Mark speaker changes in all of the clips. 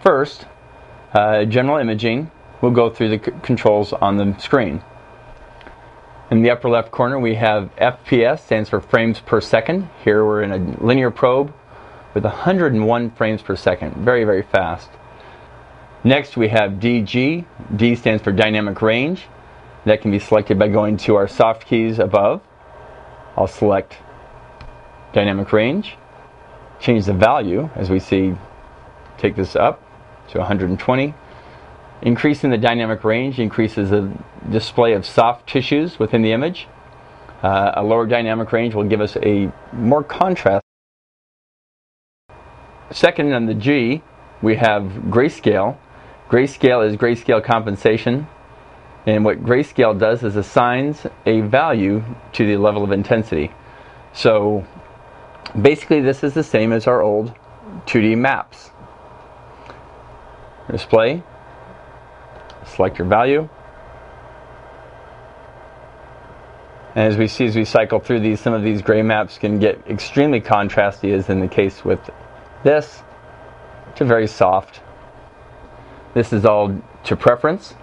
Speaker 1: First, general imaging. We'll go through the controls on the screen. In the upper left corner we have FPS, stands for frames per second. Here we're in a linear probe with 101 frames per second. Very, very fast. Next we have DG. D stands for dynamic range. That can be selected by going to our soft keys above. I'll select dynamic range. Change the value, as we see, take this up to 120. Increasing the dynamic range increases the display of soft tissues within the image. A lower dynamic range will give us a more contrast. Second, on the G, we have grayscale. Grayscale is grayscale compensation, and what grayscale does is assigns a value to the level of intensity. So basically this is the same as our old 2D maps. Display, select your value, and as we see, as we cycle through these, some of these gray maps can get extremely contrasty, as in the case with this, to very soft. This is all to preference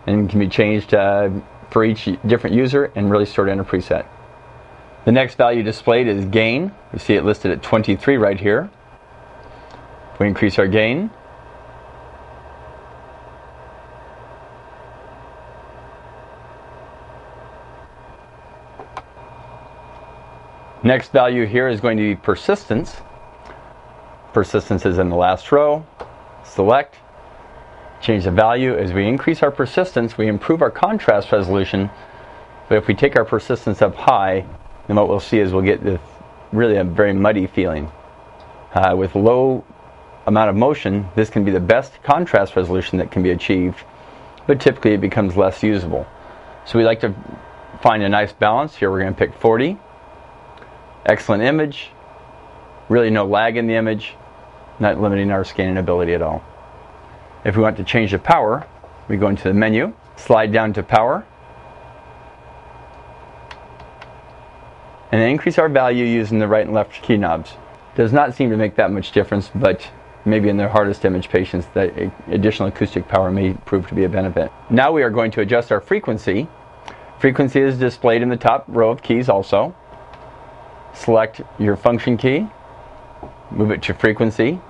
Speaker 1: and can be changed for each different user and really stored in a preset. The next value displayed is gain. We see it listed at 23 right here. If we increase our gain, next value here is going to be persistence. Persistence is in the last row. Select, change the value. As we increase our persistence, we improve our contrast resolution. But if we take our persistence up high, then what we'll see is we'll get this really a very muddy feeling. With low amount of motion, this can be the best contrast resolution that can be achieved, but typically it becomes less usable. So we like to find a nice balance. Here we're going to pick 40. Excellent image, really no lag in the image, not limiting our scanning ability at all. If we want to change the power, we go into the menu, slide down to power, and then increase our value using the right and left key knobs. Does not seem to make that much difference, but maybe in the hardest image patients that additional acoustic power may prove to be a benefit. Now we are going to adjust our frequency. Frequency is displayed in the top row of keys also. Select your function key, move it to frequency.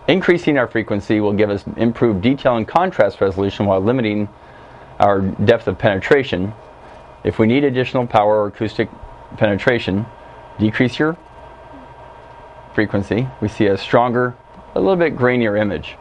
Speaker 1: Increasing our frequency will give us improved detail and contrast resolution while limiting our depth of penetration. If we need additional power or acoustic penetration, decrease your frequency. We see a stronger, a little bit grainier image.